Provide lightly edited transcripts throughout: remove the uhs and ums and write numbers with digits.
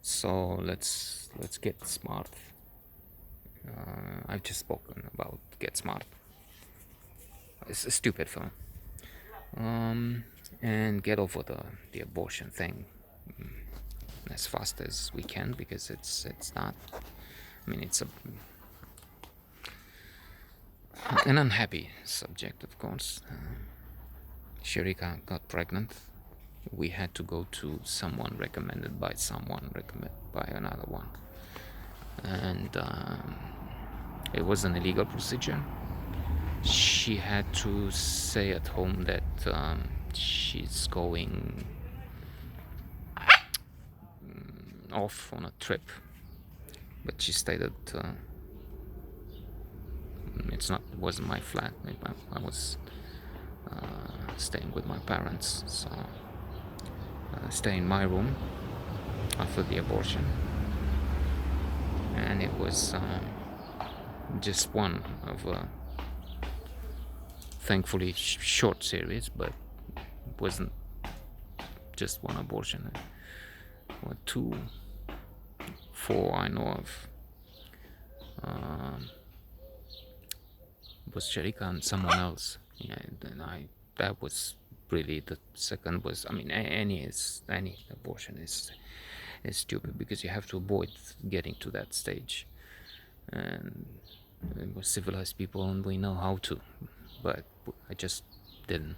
So let's get smart. I've just spoken about Get Smart. It's a stupid film. And get over the abortion thing as fast as we can, because it's not. I mean, it's an unhappy subject, of course. Sherika got pregnant. We had to go to someone recommended by someone recommended by another one, and it was an illegal procedure. She had to say at home that she's going off on a trip, but she stated it wasn't my flat. I was staying with my parents, so stay in my room after the abortion, and it was just one of a thankfully short series, but it wasn't just one abortion. Or two, four I know of. Was Sherika and someone else. Yeah, and that was really the second was. I mean, any abortion is stupid, because you have to avoid getting to that stage. And we're civilized people and we know how to, but I just didn't.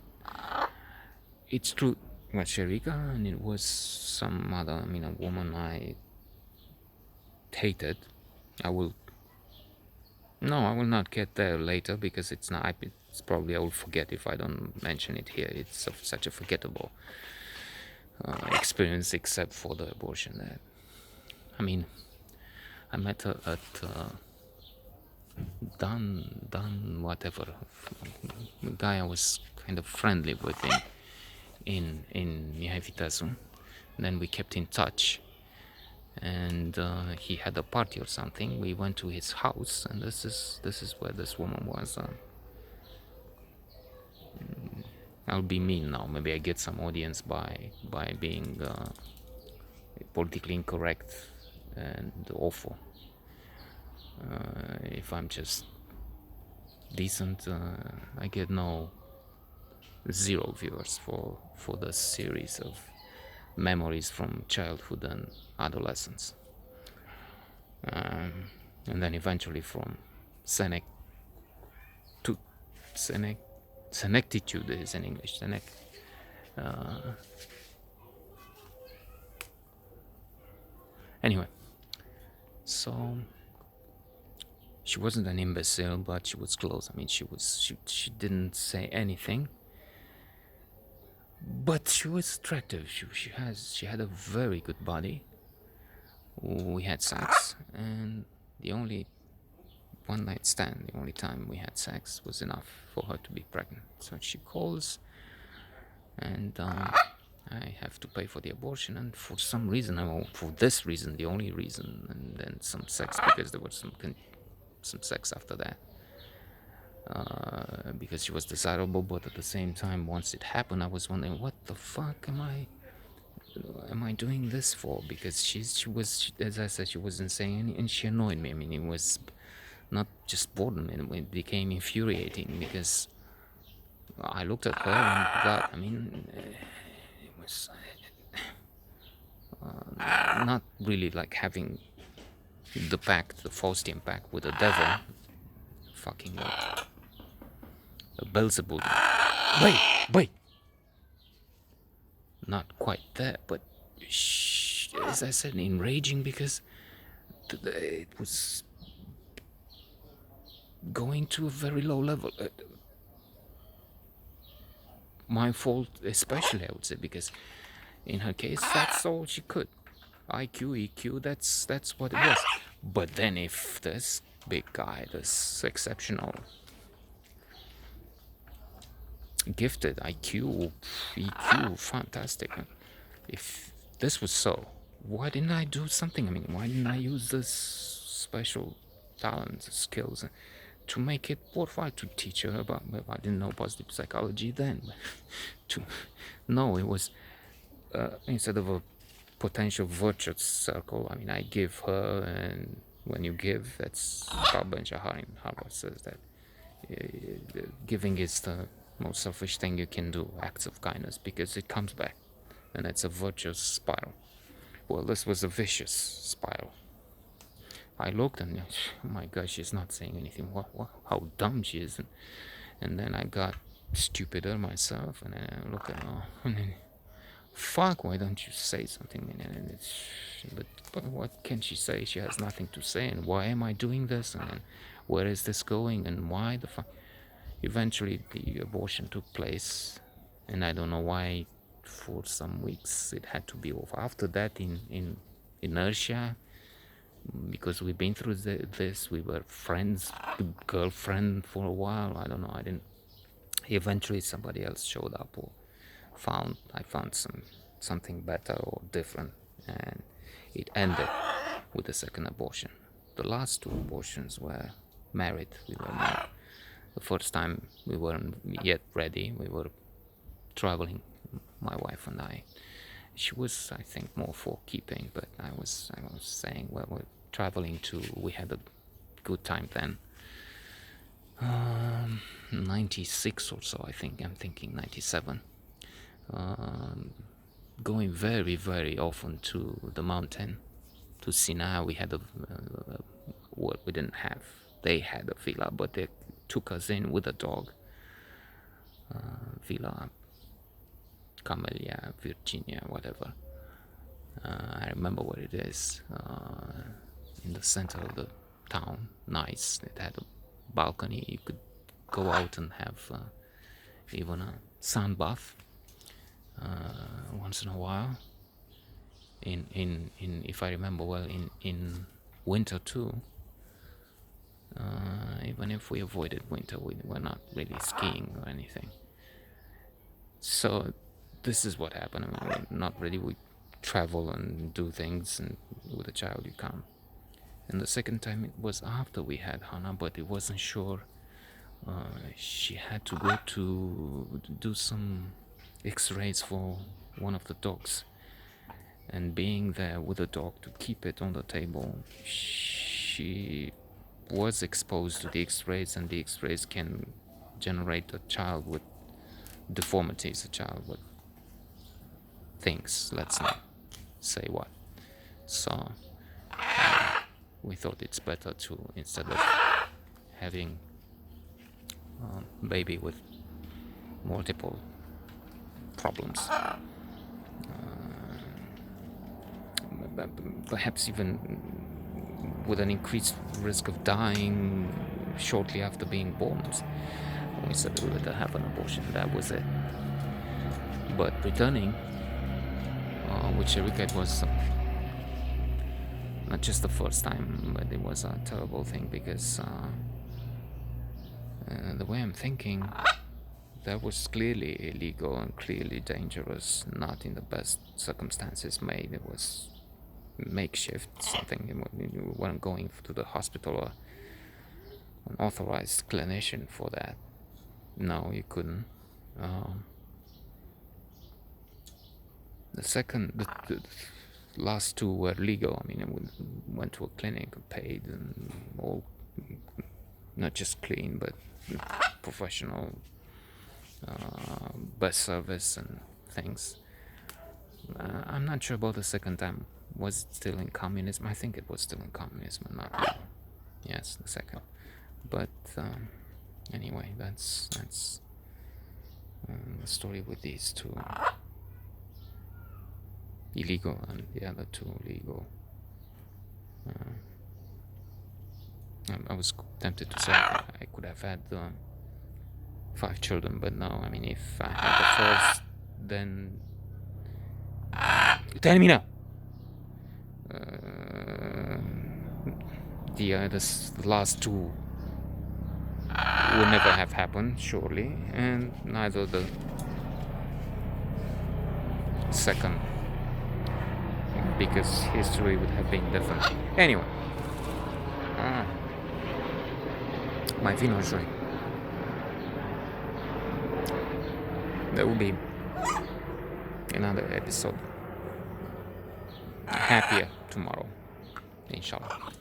It's true with Sherika, and it was some other. I mean, a woman I hated. I will not get there later, because it's not. It's probably I will forget if I don't mention it here. It's such a forgettable experience, except for the abortion. I mean, I met her at done whatever. The guy I was kind of friendly with in Mihai Viteazu. Then we kept in touch, and he had a party or something. We went to his house, and this is where this woman was. I'll be mean now. Maybe I get some audience by being politically incorrect and awful. If I'm just decent, I get zero viewers for the series of memories from childhood and adolescence, and then eventually from senectitude is in English. Anyway, so she wasn't an imbecile, but she was close. I mean, she didn't say anything, but she was attractive. She had a very good body. We had sex, and the only one night stand, the only time we had sex, was enough for her to be pregnant. So she calls, and I have to pay for the abortion, and for some reason, for this reason, the only reason, and then some sex, because there was some sex after that, because she was desirable. But at the same time, once it happened, I was wondering, what the fuck am I doing this for? Because she was, as I said, she was insane, and she annoyed me. I mean, it was not just boredom, it became infuriating, because I looked at her and God, I mean, it was not really like having the Faustian pact with the devil, fucking a Beelzebub. Wait, not quite there, but as I said, enraging, because it was going to a very low level. My fault, especially, I would say, because in her case, that's all she could. IQ, EQ, that's what it was. But then if this big guy, this exceptional, gifted IQ, EQ, fantastic. If this was so, why didn't I do something? I mean, why didn't I use this special talents, skills to make it worthwhile, to teach her about? I didn't know positive psychology then. It was instead of a potential virtuous circle. I mean, I give her, and when you give, that's Benja Harvard says that giving is the most selfish thing you can do, acts of kindness, because it comes back, and it's a virtuous spiral. Well, this was a vicious spiral. I looked and, oh my gosh, she's not saying anything. How dumb she is. And then I got stupider myself, and then I look at her, and then, fuck, why don't you say something? And it's, but what can she say? She has nothing to say. And why am I doing this? And then, where is this going? And why the fuck? Eventually, the abortion took place, and I don't know why. For some weeks, it had to be over. After that, in inertia, because we've been through this, we were friends, girlfriend for a while. I don't know. I didn't. Eventually, somebody else showed up, or I found something better or different, and it ended with the second abortion. The last two abortions were married. We were married. The first time we weren't yet ready. We were traveling, my wife and I. She was, I think, more for keeping, but I was saying, well, we're traveling to. We had a good time then. 96 or so, I think. I'm thinking 97. Going very, very often to the mountain, to Sinai. We had what we didn't have. They had a villa, but they took us in with a dog. Villa Camellia, Virginia, whatever. I remember what it is. In the center of the town, nice. It had a balcony. You could go out and have even a sun bath once in a while. In if I remember well, in winter too. Even if we avoided winter, we were not really skiing or anything. So this is what happened. I mean, not really. We travel and do things, and with a child you come. And the second time it was after we had Hannah, but it wasn't sure. She had to go to do some X-rays for one of the dogs, and being there with the dog to keep it on the table, she was exposed to the X-rays, and the X-rays can generate a child with deformities, a child with things, let's not say what. So we thought it's better to, instead of having a baby with multiple problems, perhaps even with an increased risk of dying shortly after being born, we said we would have an abortion. That was it. But returning with Sherika, it was not just the first time, but it was a terrible thing, because the way I'm thinking, that was clearly illegal and clearly dangerous, not in the best circumstances made. It was makeshift, something. You weren't going to the hospital or an authorized clinician for that. No, you couldn't. The last two were legal. I mean, we went to a clinic and paid, and all, not just clean, but professional, bus service and things. I'm not sure about the second time. Was it still in communism? I think it was still in communism, not legal. Yes, the second. But anyway, that's the story with these two. Illegal, and the other two legal. I was tempted to say I could have had 5 children, but no. I mean, if I had the first, then tell me now. The last two would never have happened, surely, and neither the second, because history would have been different. Anyway, my Vinojoy. There will be another episode happier tomorrow, inshallah.